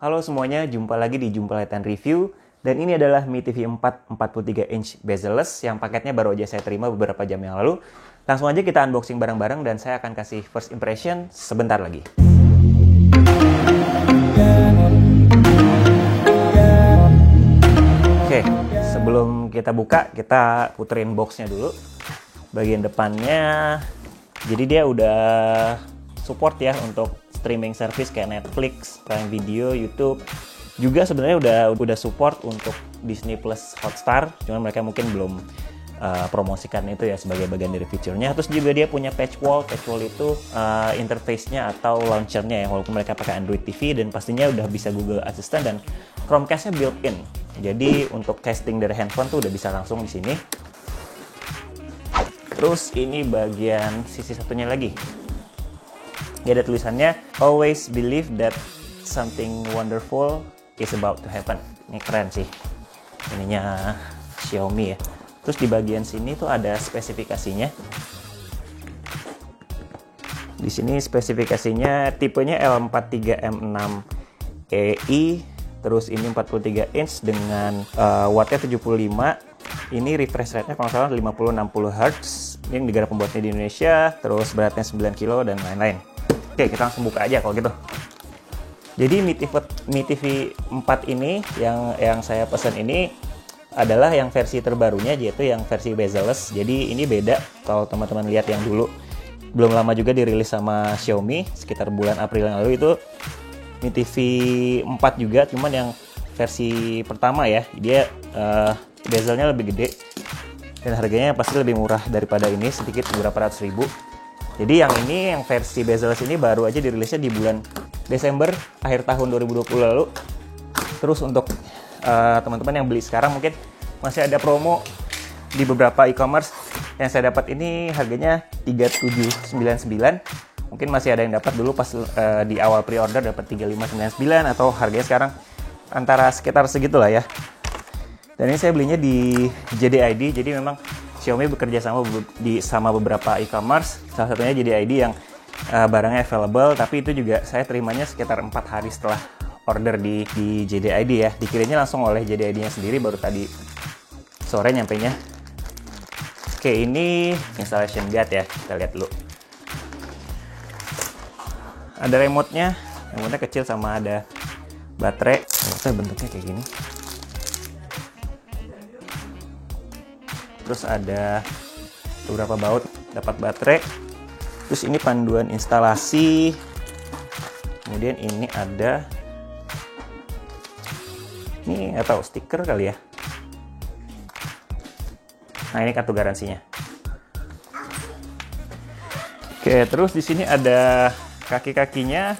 Halo semuanya, jumpa lagi di Jumpa Lightan Review. Dan ini adalah Mi TV 4 43 inch bezel-less yang paketnya baru aja saya terima beberapa jam yang lalu. Langsung aja kita unboxing bareng-bareng dan saya akan kasih first impression sebentar lagi. Oke, sebelum kita buka, kita puterin boxnya dulu. Bagian depannya, jadi dia udah support ya untuk streaming service kayak Netflix, Prime Video, YouTube. Juga sebenarnya udah support untuk Disney Plus Hotstar, cuman mereka mungkin belum promosikan itu ya sebagai bagian dari fiturnya. Terus juga dia punya patch wall itu interface-nya atau launcher-nya ya, walaupun mereka pakai Android TV dan pastinya udah bisa Google Assistant dan Chromecast-nya built-in. Jadi untuk casting dari handphone tuh udah bisa langsung di sini. Terus ini bagian sisi satunya lagi. Dia ada tulisannya, always believe that something wonderful is about to happen. Ini keren sih. Ininya Xiaomi ya. Terus di bagian sini tuh ada spesifikasinya. Di sini spesifikasinya tipenya L43M6EI. Terus ini 43 inch dengan wattnya 75. Ini refresh rate-nya kalau salah 50-60 Hz. Ini negara pembuatnya di Indonesia. Terus beratnya 9 kg dan lain-lain. Oke, kita langsung buka aja kalau gitu. Jadi Mi TV 4 ini yang saya pesan ini adalah yang versi terbarunya, yaitu yang versi bezel-less. Jadi ini beda kalau teman-teman lihat yang dulu. Belum lama juga dirilis sama Xiaomi, sekitar bulan April yang lalu itu Mi TV 4 juga, cuman yang versi pertama ya. Dia bezelnya lebih gede dan harganya pasti lebih murah daripada ini, sedikit beberapa ratus ribu. Jadi yang ini, yang versi bezel-less ini baru aja dirilisnya di bulan Desember, akhir tahun 2020 lalu. Terus untuk teman-teman yang beli sekarang mungkin masih ada promo di beberapa e-commerce. Yang saya dapat ini harganya 3799. Mungkin masih ada yang dapat dulu pas di awal pre-order dapat 3599 atau harganya sekarang antara sekitar segitulah ya. Dan ini saya belinya di JD.ID, jadi memang Xiaomi bekerja sama beberapa e-commerce, salah satunya JD.ID yang barangnya available, tapi itu juga saya terimanya sekitar 4 hari setelah order di JD.ID ya. Dikirimnya langsung oleh JD.ID-nya sendiri, baru tadi sore nyampenya. Oke, ini installation guide ya, kita lihat dulu. Ada remote-nya kecil sama ada baterai. Bentuknya kayak gini. Terus ada beberapa baut, dapat baterai. Terus ini panduan instalasi. Kemudian ini ada, ini nggak tahu, stiker kali ya. Nah, ini kartu garansinya. Oke, terus di sini ada kaki-kakinya.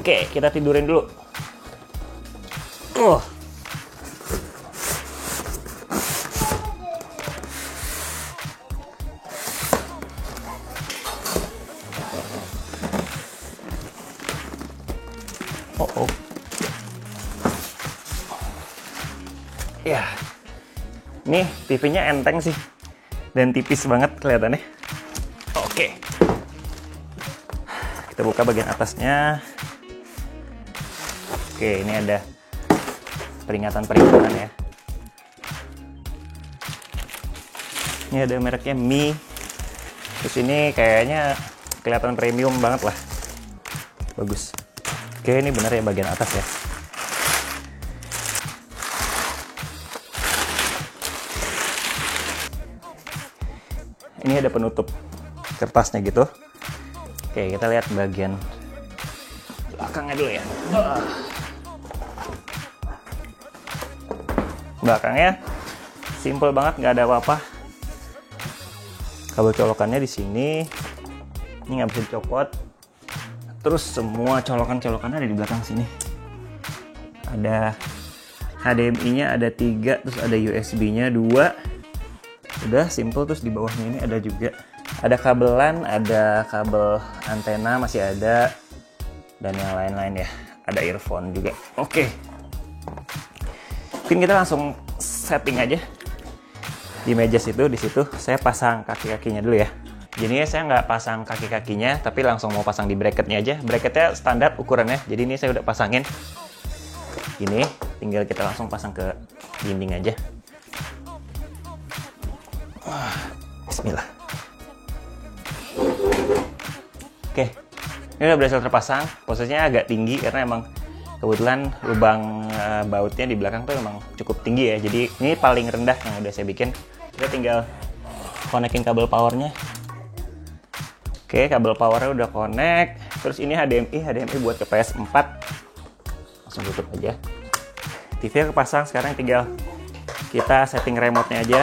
Oke, kita tidurin dulu. Oh, ya, nih TV-nya enteng sih dan tipis banget kelihatannya. Oke, kita buka bagian atasnya. Oke, ini ada peringatan ya. Ini ada mereknya Mi. Terus ini kayaknya kelihatan premium banget lah. Bagus. Oke, ini benar ya bagian atas ya. Ini ada penutup kertasnya gitu. Oke, kita lihat bagian belakangnya dulu ya. Belakangnya simple banget, nggak ada apa-apa. Kabel colokannya di sini. Ini nggak bisa dicopot. Terus semua colokannya ada di belakang sini. Ada HDMI-nya ada 3, terus ada USB-nya 2. Udah simple. Terus di bawahnya ini ada juga ada kabelan, ada kabel antena masih ada, dan yang lain-lain ya. Ada earphone juga. Oke. Mungkin kita langsung setting aja di meja situ. Di situ saya pasang kaki-kakinya dulu ya. Jadinya saya nggak pasang kaki-kakinya, tapi langsung mau pasang di bracketnya aja. Bracketnya standar ukurannya, jadi ini saya udah pasangin. Ini tinggal kita langsung pasang ke dinding aja. Bismillah. Oke, ini udah berhasil terpasang. Posisinya agak tinggi karena emang kebetulan lubang bautnya di belakang tuh emang cukup tinggi ya. Jadi ini paling rendah yang udah saya bikin. Kita tinggal konekin kabel powernya. Oke, kabel powernya udah connect. Terus ini HDMI buat ke PS4. Langsung tutup aja. TV kepasang, sekarang tinggal kita setting remote-nya aja.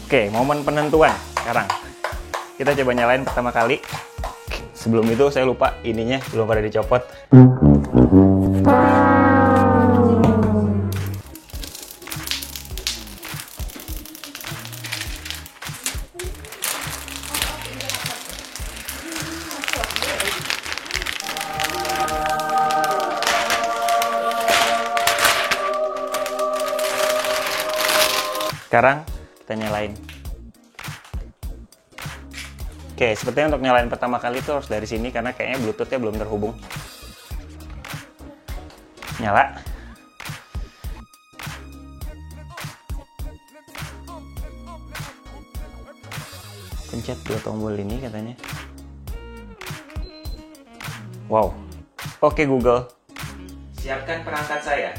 Oke, momen penentuan sekarang. Kita coba nyalain pertama kali. Sebelum itu saya lupa ininya belum pada dicopot. Sekarang kita nyalain. Oke, sepertinya untuk nyalain pertama kali itu harus dari sini karena kayaknya Bluetooth-nya belum terhubung. Nyala. Pencet 2 tombol ini katanya. Wow. Oke Google, siapkan perangkat saya.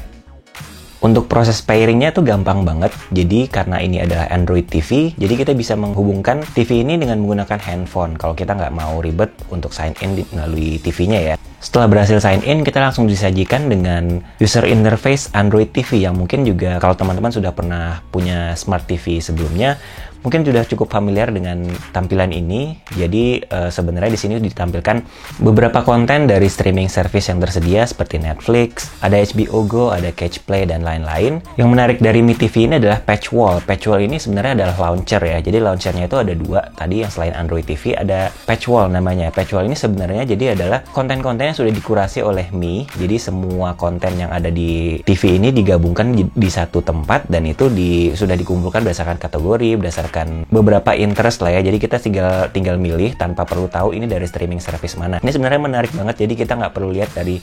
Untuk proses pairingnya tuh gampang banget. Jadi karena ini adalah Android TV, jadi kita bisa menghubungkan TV ini dengan menggunakan handphone kalau kita nggak mau ribet untuk sign in melalui TV-nya ya. Setelah berhasil sign in, kita langsung disajikan dengan user interface Android TV yang mungkin juga kalau teman-teman sudah pernah punya Smart TV sebelumnya, mungkin sudah cukup familiar dengan tampilan ini. Jadi sebenarnya di sini ditampilkan beberapa konten dari streaming service yang tersedia seperti Netflix, ada HBO Go, ada Catch Play dan lain-lain. Yang menarik dari Mi TV ini adalah Patch Wall. Patch Wall ini sebenarnya adalah launcher ya. Jadi launchernya itu ada dua. Tadi yang selain Android TV ada Patch Wall namanya. Patch Wall ini sebenarnya jadi adalah konten-konten yang sudah dikurasi oleh Mi. Jadi semua konten yang ada di TV ini digabungkan di satu tempat dan itu sudah dikumpulkan berdasarkan kategori, berdasarkan beberapa interest lah ya. Jadi kita tinggal milih tanpa perlu tahu ini dari streaming service mana. Ini sebenarnya menarik banget. Jadi kita nggak perlu lihat dari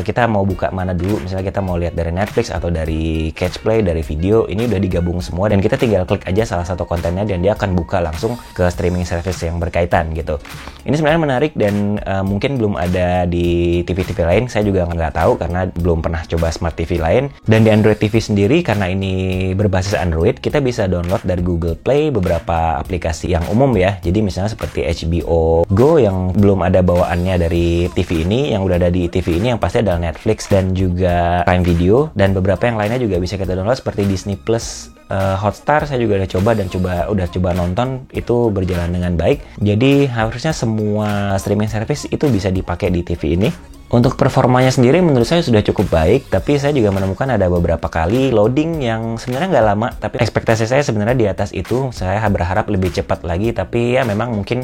kita mau buka mana dulu. Misalnya kita mau lihat dari Netflix atau dari Catch Play, dari video, ini udah digabung semua dan kita tinggal klik aja salah satu kontennya dan dia akan buka langsung ke streaming service yang berkaitan gitu. Ini sebenarnya menarik dan mungkin belum ada di TV-TV lain. Saya juga nggak tahu karena belum pernah coba Smart TV lain. Dan di Android TV sendiri karena ini berbasis Android, kita bisa download dari Google Play beberapa aplikasi yang umum ya. Jadi misalnya seperti HBO Go yang belum ada bawaannya dari TV ini, yang udah ada di TV ini yang pasti adalah Netflix dan juga Prime Video, dan beberapa yang lainnya juga bisa kita download seperti Disney Plus, Hotstar. Saya juga udah coba dan udah coba nonton, itu berjalan dengan baik. Jadi harusnya semua streaming service itu bisa dipakai di TV ini. Untuk performanya sendiri menurut saya sudah cukup baik, tapi saya juga menemukan ada beberapa kali loading yang sebenarnya nggak lama, tapi ekspektasi saya sebenarnya di atas itu. Saya berharap lebih cepat lagi, tapi ya memang mungkin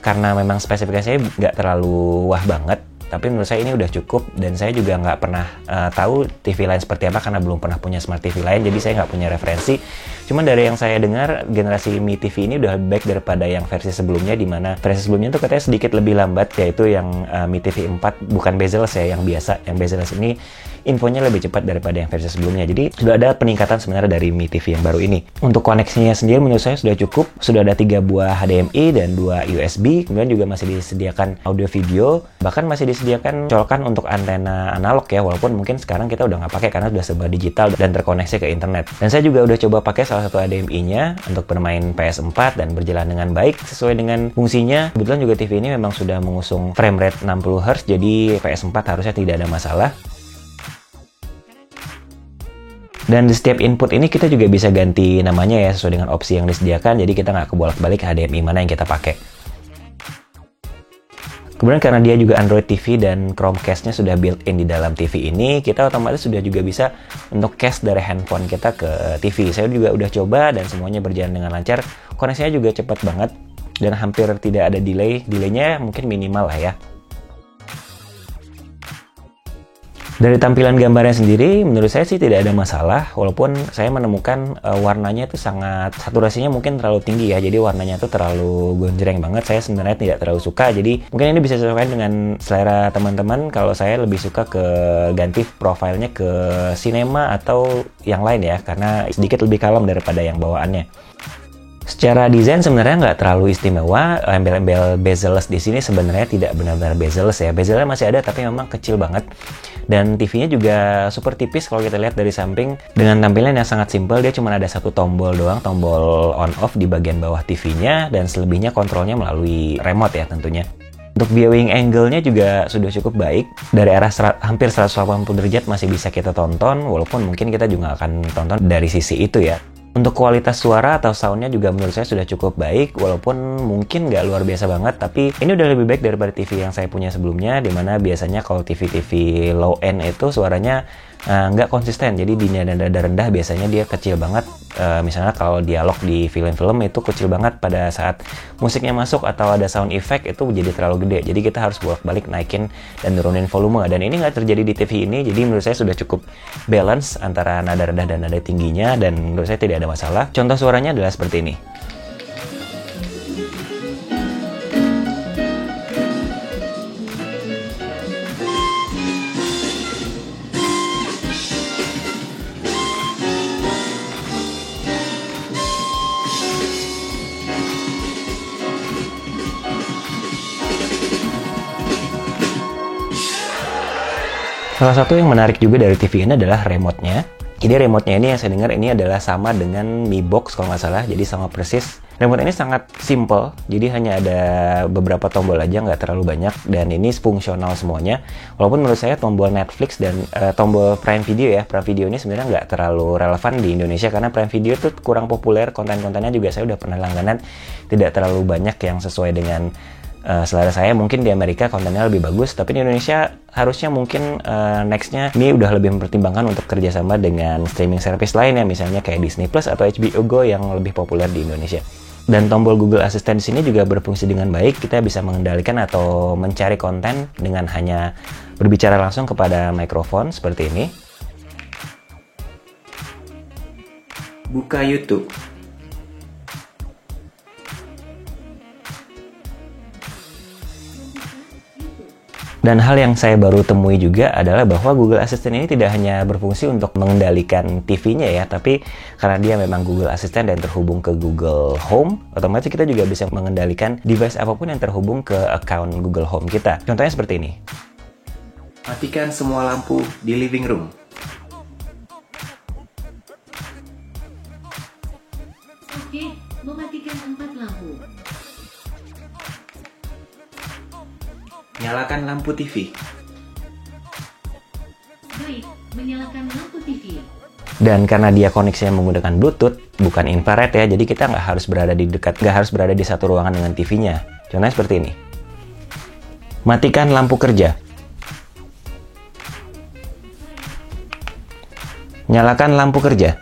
karena memang spesifikasinya nggak terlalu wah banget. Tapi menurut saya ini udah cukup dan saya juga nggak pernah tahu TV lain seperti apa karena belum pernah punya Smart TV lain, jadi saya nggak punya referensi. Cuman dari yang saya dengar, generasi Mi TV ini udah baik daripada yang versi sebelumnya, di mana versi sebelumnya tuh katanya sedikit lebih lambat, yaitu yang Mi TV 4 bukan bezel ya, yang biasa. Yang bezel ini infonya lebih cepat daripada yang versi sebelumnya. Jadi sudah ada peningkatan sebenarnya dari Mi TV yang baru ini. Untuk koneksinya sendiri menurut saya sudah cukup. Sudah ada 3 buah HDMI dan 2 USB. Kemudian juga masih disediakan audio video. Bahkan masih disediakan colokan untuk antena analog ya. Walaupun mungkin sekarang kita udah nggak pakai karena sudah serba digital dan terkoneksi ke internet. Dan saya juga udah coba pakai salah satu HDMI-nya untuk bermain PS4 dan berjalan dengan baik sesuai dengan fungsinya. Kebetulan juga TV ini memang sudah mengusung frame rate 60 Hz. Jadi PS4 harusnya tidak ada masalah. Dan di setiap input ini kita juga bisa ganti namanya ya sesuai dengan opsi yang disediakan. Jadi kita nggak kebolak-balik HDMI mana yang kita pakai. Kemudian karena dia juga Android TV dan Chromecast-nya sudah built-in di dalam TV ini, kita otomatis sudah juga bisa untuk cast dari handphone kita ke TV. Saya juga udah coba dan semuanya berjalan dengan lancar. Koneksinya juga cepat banget dan hampir tidak ada delay. Delaynya mungkin minimal lah ya. Dari tampilan gambarnya sendiri, menurut saya sih tidak ada masalah, walaupun saya menemukan warnanya itu sangat, saturasinya mungkin terlalu tinggi ya, jadi warnanya itu terlalu gonjreng banget, saya sebenarnya tidak terlalu suka, jadi mungkin ini bisa disesuaikan dengan selera teman-teman. Kalau saya lebih suka ke ganti profilnya ke cinema atau yang lain ya, karena sedikit lebih kalem daripada yang bawaannya. Secara desain sebenarnya nggak terlalu istimewa, embel-embel bezel-less di sini sebenarnya tidak benar-benar bezel-less ya. Bezelnya masih ada tapi memang kecil banget. Dan TV-nya juga super tipis kalau kita lihat dari samping. Dengan tampilan yang sangat simpel, dia cuma ada satu tombol doang, tombol on-off di bagian bawah TV-nya, dan selebihnya kontrolnya melalui remote ya tentunya. Untuk viewing angle-nya juga sudah cukup baik. Dari arah hampir 180 derajat masih bisa kita tonton, walaupun mungkin kita juga akan tonton dari sisi itu ya. Untuk kualitas suara atau soundnya juga menurut saya sudah cukup baik, walaupun mungkin nggak luar biasa banget, tapi ini udah lebih baik daripada TV yang saya punya sebelumnya, dimana biasanya kalau TV-TV low end itu suaranya nggak konsisten, jadi di nada rendah biasanya dia kecil banget. Misalnya kalau dialog di film-film itu kecil banget, pada saat musiknya masuk atau ada sound effect itu jadi terlalu gede, jadi kita harus bolak-balik naikin dan nurunin volume, dan ini nggak terjadi di TV ini. Jadi menurut saya sudah cukup balance antara nada rendah dan nada tingginya, dan menurut saya tidak ada masalah. Contoh suaranya adalah seperti ini. Salah satu yang menarik juga dari TV ini adalah remote-nya. Jadi remote-nya ini yang saya dengar ini adalah sama dengan Mi Box kalau nggak salah, jadi sama persis. Remote ini sangat simple, jadi hanya ada beberapa tombol aja, nggak terlalu banyak, dan ini fungsional semuanya. Walaupun menurut saya tombol Netflix dan tombol Prime Video ya, Prime Video ini sebenarnya nggak terlalu relevan di Indonesia, karena Prime Video itu kurang populer, konten-kontennya juga saya udah pernah langganan, tidak terlalu banyak yang sesuai dengan selera saya. Mungkin di Amerika kontennya lebih bagus, tapi di Indonesia harusnya mungkin nextnya ini udah lebih mempertimbangkan untuk kerjasama dengan streaming service lain ya, misalnya kayak Disney Plus atau HBO Go yang lebih populer di Indonesia. Dan tombol Google Assistant di sini juga berfungsi dengan baik. Kita bisa mengendalikan atau mencari konten dengan hanya berbicara langsung kepada mikrofon seperti ini. Buka YouTube. Dan hal yang saya baru temui juga adalah bahwa Google Assistant ini tidak hanya berfungsi untuk mengendalikan TV-nya ya, tapi karena dia memang Google Assistant dan terhubung ke Google Home, otomatis kita juga bisa mengendalikan device apapun yang terhubung ke account Google Home kita. Contohnya seperti ini. Matikan semua lampu di living room. Oke, mematikan 4 lampu. Nyalakan lampu TV. Baik, menyalakan lampu TV. Dan karena dia koneksinya menggunakan Bluetooth, bukan infrared ya, jadi kita nggak harus berada di satu ruangan dengan TV-nya. Contohnya seperti ini. Matikan lampu kerja. Nyalakan lampu kerja.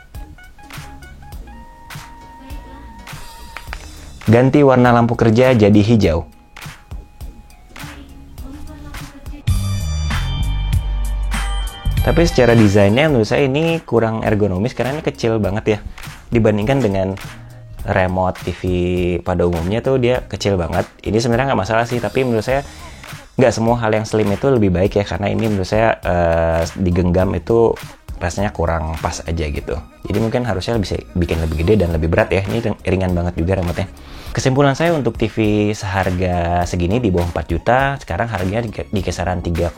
Ganti warna lampu kerja jadi hijau. Tapi secara desainnya menurut saya ini kurang ergonomis karena ini kecil banget ya. Dibandingkan dengan remote TV pada umumnya tuh dia kecil banget. Ini sebenarnya nggak masalah sih, tapi menurut saya nggak semua hal yang slim itu lebih baik ya. Karena ini menurut saya digenggam itu rasanya kurang pas aja gitu. Jadi mungkin harusnya bisa bikin lebih gede dan lebih berat ya. Ini ringan banget juga remote-nya. Kesimpulan saya untuk TV seharga segini di bawah 4 juta, sekarang harganya di kisaran 3,8,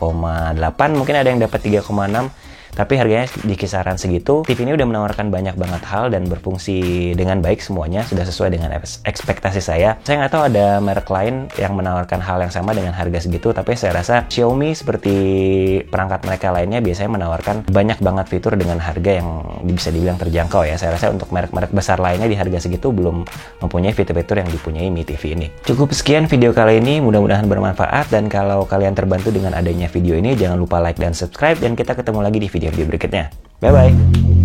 mungkin ada yang dapat 3,6, tapi harganya di kisaran segitu. TV ini udah menawarkan banyak banget hal dan berfungsi dengan baik semuanya, sudah sesuai dengan ekspektasi saya. Saya nggak tahu ada merek lain yang menawarkan hal yang sama dengan harga segitu, tapi saya rasa Xiaomi seperti perangkat mereka lainnya biasanya menawarkan banyak banget fitur dengan harga yang bisa dibilang terjangkau ya. Saya rasa untuk merek-merek besar lainnya di harga segitu belum mempunyai fitur-fitur yang dipunyai Mi TV ini. Cukup sekian video kali ini, mudah-mudahan bermanfaat, dan kalau kalian terbantu dengan adanya video ini, jangan lupa like dan subscribe, dan kita ketemu lagi di video berikutnya. Bye-bye!